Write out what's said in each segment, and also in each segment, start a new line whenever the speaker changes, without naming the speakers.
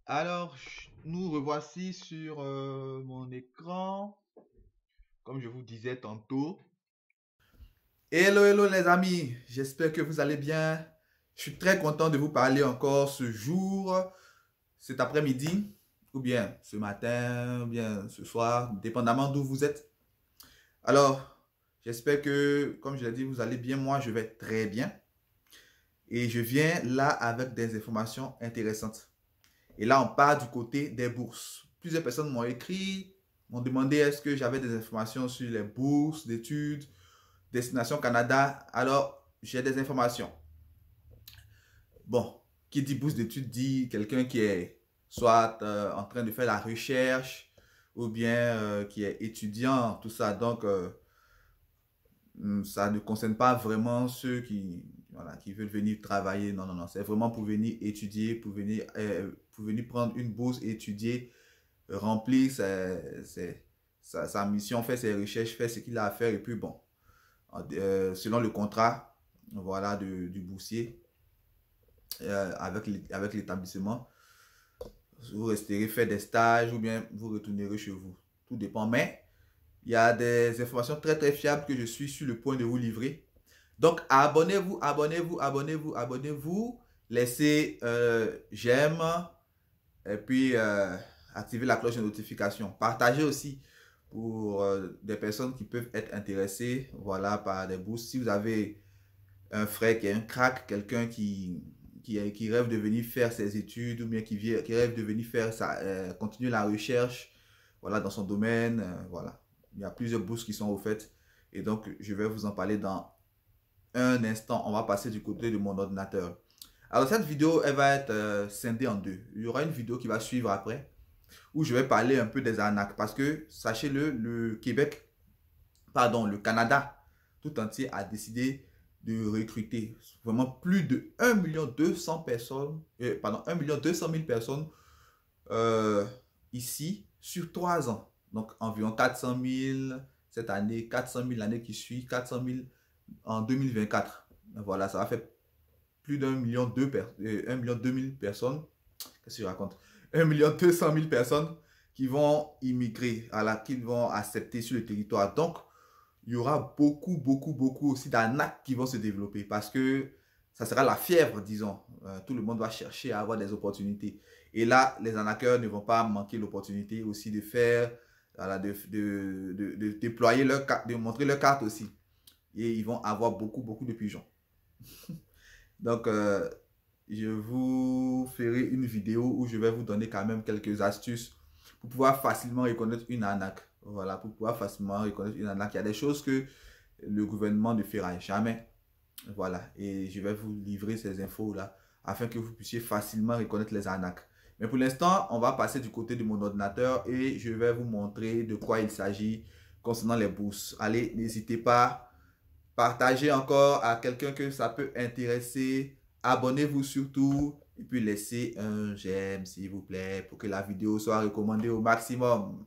Alors, nous revoici sur mon écran, comme je vous disais tantôt.
Hello, hello les amis, j'espère que vous allez bien. Je suis très content de vous parler encore ce jour, cet après-midi, ou bien ce matin, ou bien ce soir, dépendamment d'où vous êtes. Alors, j'espère que, comme je l'ai dit, vous allez bien. Moi, je vais très bien. Et je viens là avec des informations intéressantes. Et là, on part du côté des bourses. Plusieurs personnes m'ont écrit, m'ont demandé est-ce que j'avais des informations sur les bourses d'études, Destination Canada. Alors, j'ai des informations. Bon, qui dit bourse d'études dit quelqu'un qui est soit en train de faire la recherche ou bien qui est étudiant, tout ça. Donc, ça ne concerne pas vraiment ceux voilà, qui veulent venir travailler. Non, non, non. C'est vraiment pour venir étudier, pour venir prendre une bourse, étudier, remplir sa mission, faire ses recherches, faire ce qu'il a à faire. Et puis, bon, selon le contrat voilà, du boursier avec l'établissement, vous resterez faire des stages ou bien vous retournerez chez vous. Tout dépend. Mais il y a des informations très très fiables que je suis sur le point de vous livrer. Donc abonnez-vous, abonnez-vous, abonnez-vous, abonnez-vous. Laissez j'aime et puis activez la cloche de notification. Partagez aussi pour des personnes qui peuvent être intéressées voilà, par des bourses. Si vous avez un frère qui est un crack, quelqu'un qui rêve de venir faire ses études ou bien qui rêve de venir faire continuer la recherche voilà, dans son domaine. Voilà. Il y a plusieurs bourses qui sont offertes et donc je vais vous en parler dans un instant. On va passer du côté de mon ordinateur. Alors cette vidéo, elle va être scindée en deux. Il y aura une vidéo qui va suivre après où je vais parler un peu des arnaques parce que sachez-le, le Québec, pardon, le Canada tout entier a décidé de recruter vraiment plus de 1 200 000 personnes, pardon, 1 200 000 personnes euh, ici sur 3 ans. Donc environ 400 000 cette année, 400 000 l'année qui suit, 400 000 en 2024. Voilà, ça va faire plus d'1 million 2 000 personnes. Qu'est-ce que je raconte? 1 200 000 personnes qui vont immigrer, qui vont accepter sur le territoire. Donc, il y aura beaucoup, beaucoup, beaucoup aussi d'arnaques qui vont se développer parce que ça sera la fièvre, disons. Tout le monde va chercher à avoir des opportunités. Et là, les arnaqueurs ne vont pas manquer l'opportunité aussi de faire, voilà, de déployer leur carte, de montrer leur carte aussi. Et ils vont avoir beaucoup, beaucoup de pigeons. Donc, je vous ferai une vidéo où je vais vous donner quand même quelques astuces pour pouvoir facilement reconnaître une arnaque. Voilà, pour pouvoir facilement reconnaître une arnaque. Il y a des choses que le gouvernement ne fera jamais. Voilà, et je vais vous livrer ces infos-là afin que vous puissiez facilement reconnaître les arnaques. Mais pour l'instant, on va passer du côté de mon ordinateur et je vais vous montrer de quoi il s'agit concernant les bourses. Allez, n'hésitez pas, partagez encore à quelqu'un que ça peut intéresser. Abonnez-vous surtout et puis laissez un j'aime s'il vous plaît pour que la vidéo soit recommandée au maximum.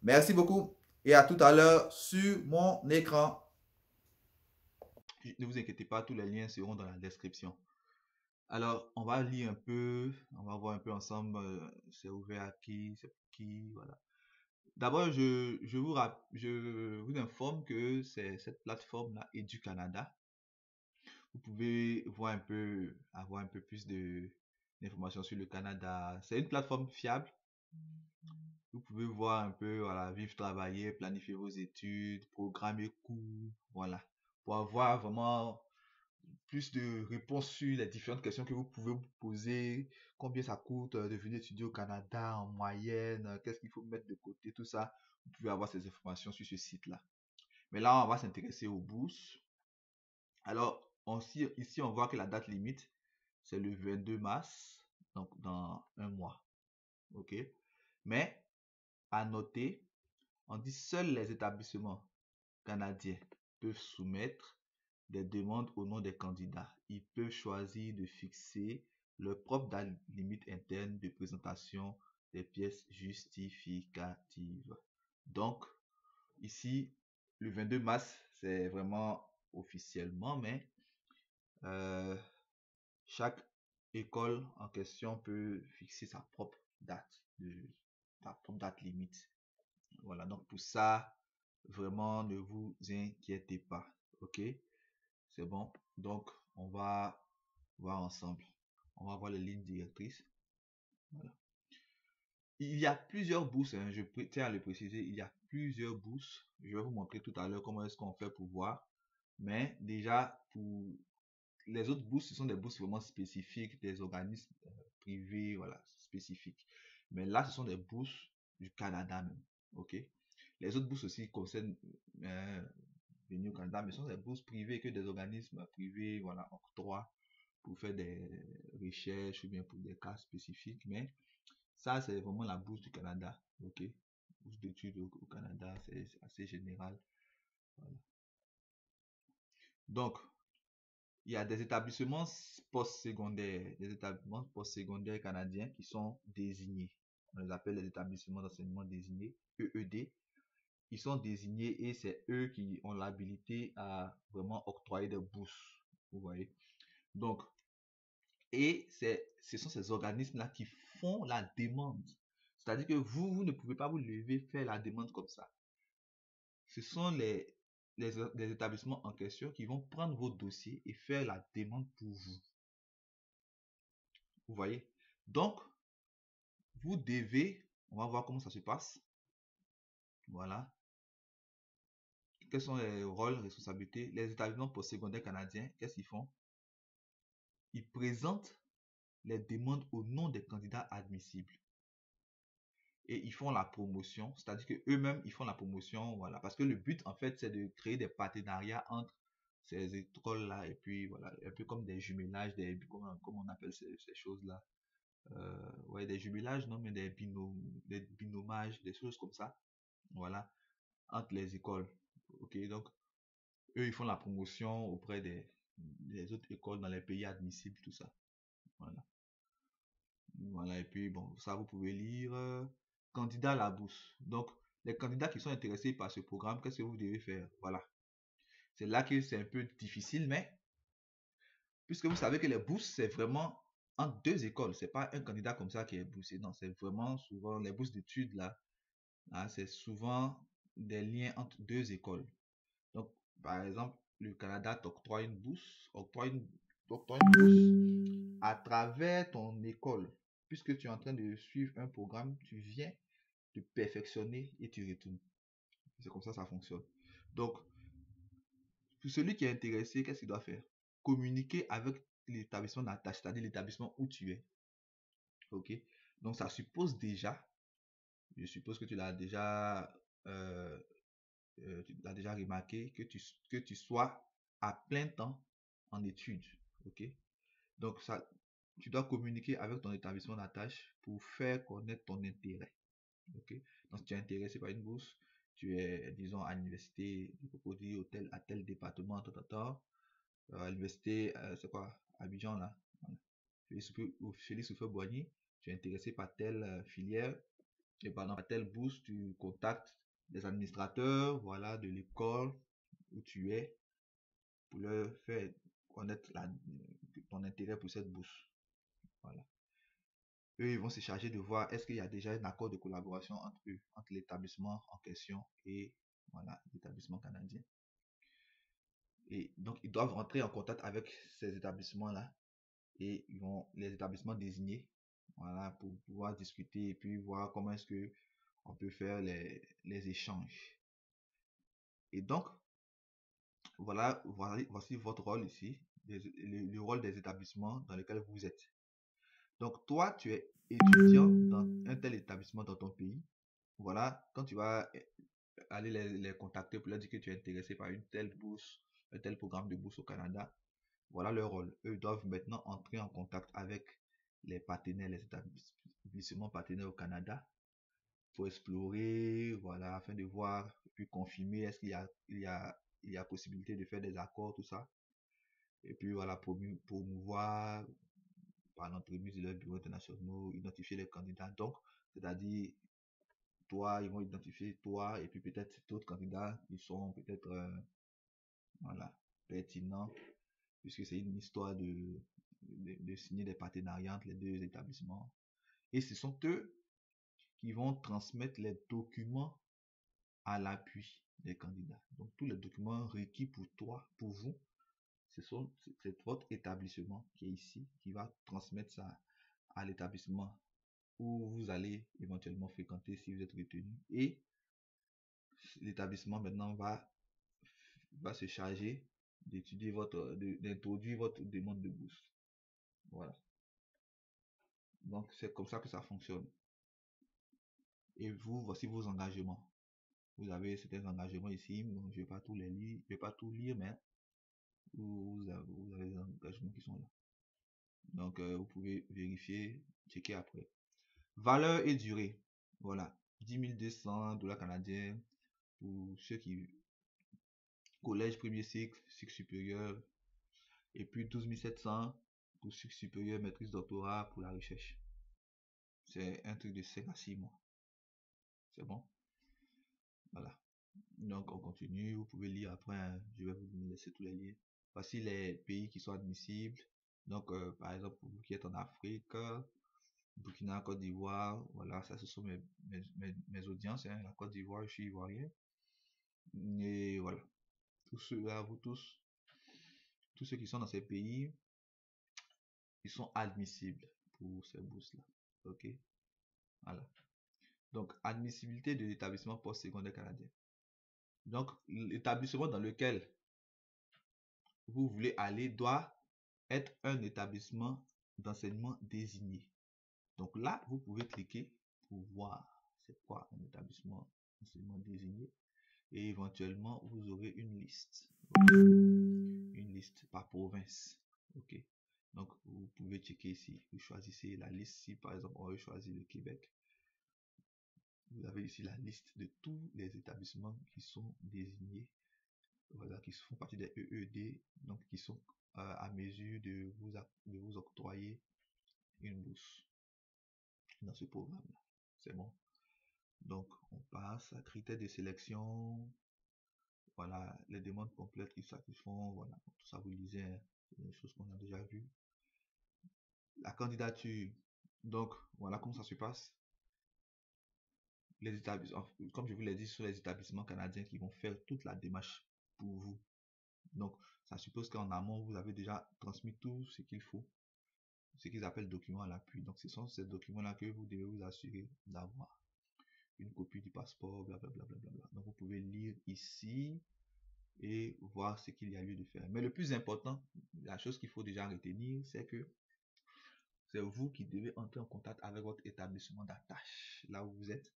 Merci beaucoup et à tout à l'heure sur mon écran.
Ne vous inquiétez pas, tous les liens seront dans la description. Alors, on va lire un peu, on va voir un peu ensemble, c'est ouvert à qui, c'est pour qui, voilà. D'abord, je vous informe que c'est cette plateforme-là, EduCanada. Vous pouvez voir un peu, avoir un peu plus d'informations sur le Canada. C'est une plateforme fiable. Vous pouvez voir un peu, voilà, vivre, travailler, planifier vos études, programmer cours, voilà, pour avoir vraiment plus de réponses sur les différentes questions que vous pouvez vous poser. Combien ça coûte de venir étudier au Canada en moyenne, qu'est-ce qu'il faut mettre de côté, tout ça. Vous pouvez avoir ces informations sur ce site-là. Mais là, on va s'intéresser aux bourses. Alors, ici, on voit que la date limite, c'est le 22 mars, donc dans un mois. OK? Mais, à noter, on dit seuls les établissements canadiens peuvent soumettre des demandes au nom des candidats. Ils peuvent choisir de fixer leur propre date limite interne de présentation des pièces justificatives. Donc, ici, le 22 mars, c'est vraiment officiellement, mais euh, chaque école en question peut fixer sa propre date, comme date limite. Voilà, donc pour ça, vraiment, ne vous inquiétez pas. Ok, c'est bon. Donc, on va voir ensemble. On va voir les lignes directrices. Voilà. Il y a plusieurs bourses, hein, je tiens à le préciser, il y a plusieurs bourses. Je vais vous montrer tout à l'heure comment est-ce qu'on fait pour voir. Mais déjà, pour les autres bourses, ce sont des bourses vraiment spécifiques, des organismes privés, voilà, spécifiques. Mais là, ce sont des bourses du Canada même. Ok. Les autres bourses aussi concernent venus au Canada, mais ce sont des bourses privées que des organismes privés, voilà, octroient pour faire des recherches ou bien pour des cas spécifiques. Mais ça, c'est vraiment la bourse du Canada. Ok. Bourse d'études au Canada, c'est assez général. Voilà. Donc, il y a des établissements post-secondaires canadiens qui sont désignés. On les appelle les établissements d'enseignement désignés, EED. Ils sont désignés et c'est eux qui ont l'habilité à vraiment octroyer des bourses. Vous voyez. Donc, et ce sont ces organismes-là qui font la demande. C'est-à-dire que vous ne pouvez pas vous lever, faire la demande comme ça. Ce sont les établissements en question qui vont prendre vos dossiers et faire la demande pour vous. Vous voyez? Donc, vous devez, on va voir comment ça se passe. Voilà. Quels sont les rôles, responsabilités? Les établissements postsecondaires canadiens, qu'est-ce qu'ils font? Ils présentent les demandes au nom des candidats admissibles. Et ils font la promotion, c'est-à-dire que eux-mêmes, ils font la promotion, voilà. Parce que le but, en fait, c'est de créer des partenariats entre ces écoles-là et puis, voilà, un peu comme des jumelages, comment on appelle ces choses-là. Ouais, des jumelages, non, mais des binomages, des choses comme ça, voilà, entre les écoles. Ok, donc, eux, ils font la promotion auprès des autres écoles dans les pays admissibles, tout ça. Voilà. Voilà, et puis, bon, ça, vous pouvez lire. Candidat à la bourse. Donc, les candidats qui sont intéressés par ce programme, qu'est-ce que vous devez faire? Voilà. C'est là que c'est un peu difficile, mais puisque vous savez que les bourses, c'est vraiment entre deux écoles. C'est pas un candidat comme ça qui est boursier. Non, c'est vraiment souvent les bourses d'études là. C'est souvent des liens entre deux écoles. Donc, par exemple, le Canada t'octroie une bourse, t'octroie une bourse à travers ton école. Puisque tu es en train de suivre un programme, tu viens te perfectionner et tu retournes. C'est comme ça fonctionne. Donc, pour celui qui est intéressé, qu'est-ce qu'il doit faire? Communiquer avec l'établissement d'attache, c'est-à-dire l'établissement où tu es. Ok? Donc, ça suppose déjà, je suppose que euh, tu l'as déjà remarqué, que tu sois à plein temps en études. Ok? Donc, ça, tu dois communiquer avec ton établissement d'attache pour faire connaître ton intérêt. Ok? Donc, si tu es intéressé par une bourse, tu es, disons, à l'université de Cocody, à tel département, à l'université, c'est quoi, Abidjan, là, voilà. Félix Houphouët-Boigny, tu es intéressé par telle filière, et par exemple, à telle bourse, tu contactes des administrateurs, voilà, de l'école où tu es, pour leur faire connaître ton intérêt pour cette bourse. Voilà. Eux, ils vont se charger de voir est-ce qu'il y a déjà un accord de collaboration entre eux, entre l'établissement en question et voilà, l'établissement canadien. Et donc, ils doivent rentrer en contact avec ces établissements-là et ils vont les établissements désignés, voilà, pour pouvoir discuter et puis voir comment est-ce que on peut faire les échanges. Et donc, voici votre rôle ici, le rôle des établissements dans lesquels vous êtes. Donc, toi, tu es étudiant dans un tel établissement dans ton pays. Voilà, quand tu vas aller les contacter pour leur dire que tu es intéressé par une telle bourse, un tel programme de bourse au Canada, voilà leur rôle. Eux doivent maintenant entrer en contact avec les partenaires, les établissements partenaires au Canada pour explorer, voilà, afin de voir, puis confirmer est-ce qu'il y a possibilité de faire des accords, tout ça. Et puis voilà, promouvoir par l'entremise de leurs bureaux internationaux, identifier les candidats. Donc, c'est-à-dire, toi, ils vont identifier toi et puis peut-être d'autres candidats qui sont peut-être voilà, pertinents, puisque c'est une histoire de signer des partenariats entre les deux établissements. Et ce sont eux qui vont transmettre les documents à l'appui des candidats. Donc, tous les documents requis pour toi, pour vous, c'est votre établissement qui est ici, qui va transmettre ça à l'établissement où vous allez éventuellement fréquenter si vous êtes retenu. Et l'établissement maintenant va se charger d'étudier d'introduire votre demande de bourse. Voilà. Donc, c'est comme ça que ça fonctionne. Et vous, voici vos engagements. Vous avez certains engagements ici, donc je ne vais pas tout les lire, je vais pas tout lire, mais vous avez les engagements qui sont là. Donc, vous pouvez vérifier, checker après. Valeur et durée. Voilà. 10 200 $ canadiens pour ceux qui collège premier cycle, cycle supérieur, et puis 12 700 pour cycle supérieur, maîtrise, doctorat pour la recherche. C'est un truc de 5 à 6 mois. C'est bon? Voilà. Donc, on continue. Vous pouvez lire après. Hein. Je vais vous laisser tous les liens. Voici les pays qui sont admissibles. Donc, par exemple, pour vous qui êtes en Afrique, Burkina, Côte d'Ivoire, voilà, ça ce sont mes audiences. Hein. La Côte d'Ivoire, je suis ivoirien. Et voilà. Tous ceux-là, vous tous ceux qui sont dans ces pays, ils sont admissibles pour ces bourses-là. Ok? Voilà. Donc, admissibilité de l'établissement postsecondaire canadien. Donc, l'établissement dans lequel vous voulez aller doit être un établissement d'enseignement désigné. Donc là, vous pouvez cliquer pour voir c'est quoi un établissement d'enseignement désigné. Et éventuellement, vous aurez une liste. Okay. Une liste par province. Ok. Donc, vous pouvez checker ici. Vous choisissez la liste. Si par exemple, on veut choisir le Québec, vous avez ici la liste de tous les établissements qui sont désignés, voilà, qui font partie des EED, donc qui sont à mesure de vous octroyer une bourse dans ce programme-là. C'est bon. Donc, on passe à critères de sélection. Voilà, les demandes complètes qui satisfont. Voilà, tout ça vous lisez, hein, c'est des choses qu'on a déjà vues. La candidature. Donc, voilà comment ça se passe. Les établissements, comme je vous l'ai dit, ce sont les établissements canadiens qui vont faire toute la démarche pour vous. Donc, ça suppose qu'en amont, vous avez déjà transmis tout ce qu'il faut, ce qu'ils appellent documents à l'appui. Donc, ce sont ces documents-là que vous devez vous assurer d'avoir. Une copie du passeport, blablabla. Donc, vous pouvez lire ici et voir ce qu'il y a lieu de faire. Mais le plus important, la chose qu'il faut déjà retenir, c'est que c'est vous qui devez entrer en contact avec votre établissement d'attache, là où vous êtes.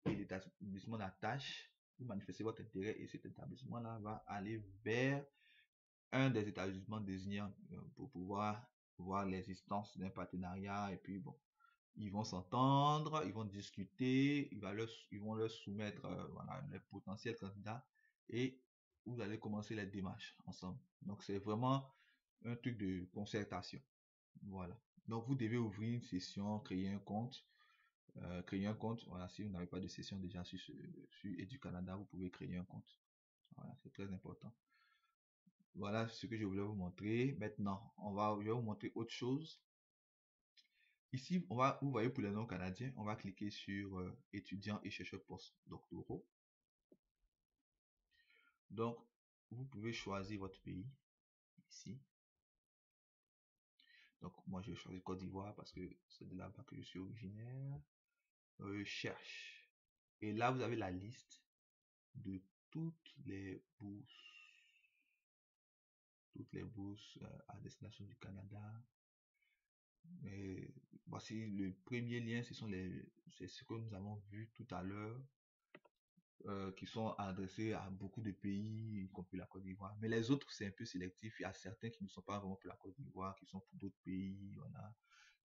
Et l'établissement d'attache, vous manifestez votre intérêt et cet établissement-là va aller vers un des établissements désignés pour pouvoir voir l'existence d'un partenariat. Et puis bon, ils vont s'entendre, ils vont discuter, ils vont leur soumettre voilà, les potentiels candidats et vous allez commencer les démarches ensemble. Donc c'est vraiment un truc de concertation. Voilà. Donc vous devez ouvrir une session, créer un compte. Voilà, si vous n'avez pas de session déjà sur Educanada, vous pouvez créer un compte. Voilà, c'est très important. Voilà ce que je voulais vous montrer. Maintenant, je vais vous montrer autre chose. Ici, vous voyez pour les noms canadiens, on va cliquer sur étudiants et chercheurs postdoctoraux. Donc, vous pouvez choisir votre pays ici. Donc, moi, je vais choisir Côte d'Ivoire parce que c'est de là-bas que je suis originaire. Cherche. Et là, vous avez la liste de toutes les bourses à destination du Canada. Mais voici le premier lien, c'est ce que nous avons vu tout à l'heure, qui sont adressés à beaucoup de pays, y compris la Côte d'Ivoire. Mais les autres, c'est un peu sélectif. Il y a certains qui ne sont pas vraiment pour la Côte d'Ivoire, qui sont pour d'autres pays.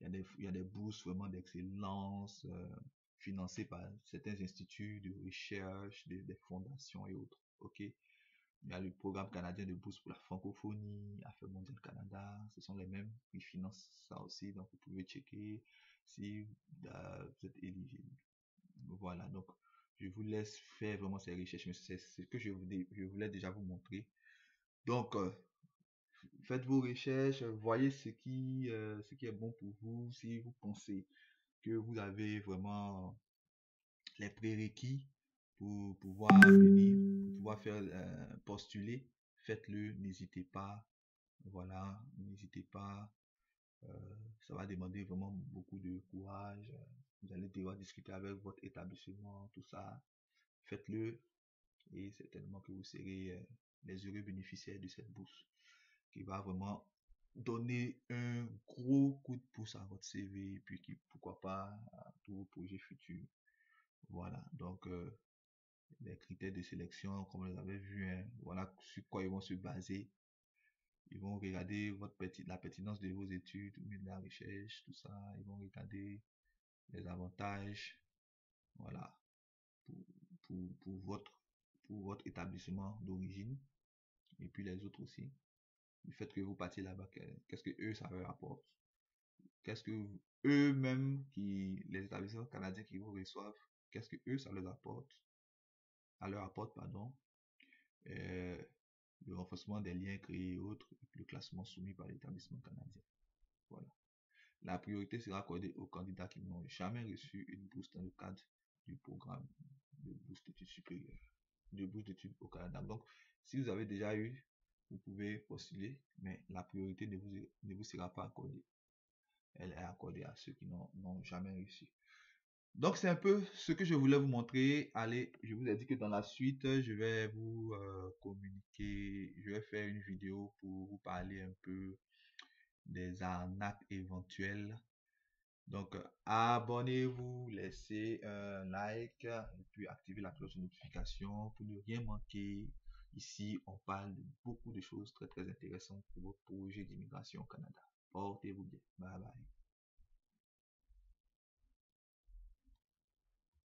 Il y a des bourses vraiment d'excellence, financées par certains instituts de recherche, des fondations et autres. Ok. Il y a le programme canadien de bourse pour la francophonie, Affaires mondiales Canada, ce sont les mêmes qui financent ça aussi, donc vous pouvez checker si vous êtes éligible. Voilà, donc je vous laisse faire vraiment ces recherches, mais c'est ce que je voulais déjà vous montrer. Donc, faites vos recherches, voyez ce qui est bon pour vous, si vous pensez que vous avez vraiment les prérequis pour pouvoir venir, pour pouvoir faire postuler, faites-le, n'hésitez pas. Voilà, n'hésitez pas. Ça va demander vraiment beaucoup de courage. Vous allez devoir discuter avec votre établissement, tout ça. Faites-le et certainement que vous serez les heureux bénéficiaires de cette bourse qui va vraiment donner un gros coup de pouce à votre CV et puis qui, pourquoi pas, à tous vos projets futurs. Voilà, donc les critères de sélection, comme vous l'avez vu, hein, voilà sur quoi ils vont se baser. Ils vont regarder la pertinence de vos études, de la recherche, tout ça. Ils vont regarder les avantages, voilà, pour, pour pour votre établissement d'origine et puis les autres aussi. Le fait que vous partiez là-bas, qu'est-ce que eux, ça leur apporte? Qu'est-ce que eux-mêmes, les établissements canadiens qui vous reçoivent, qu'est-ce que eux, ça leur apporte? Ça leur apporte, pardon. Euh, le renforcement des liens créés et autres, et puis le classement soumis par l'établissement canadien. Voilà. La priorité sera accordée aux candidats qui n'ont jamais reçu une bourse dans le cadre du programme de bourse d'études supérieures, de bourse d'études au Canada. Donc, si vous avez déjà eu, vous pouvez postuler, mais la priorité ne vous sera pas accordée. Elle est accordée à ceux qui n'ont jamais reçu. Donc, c'est un peu ce que je voulais vous montrer. Allez, je vous ai dit que dans la suite, je vais vous communiquer, je vais faire une vidéo pour vous parler un peu des arnaques éventuelles. Donc, abonnez-vous, laissez un like et puis activez la cloche de notification pour ne rien manquer. Ici, on parle de beaucoup de choses très très intéressantes pour votre projet d'immigration au Canada. Portez-vous bien. Bye bye.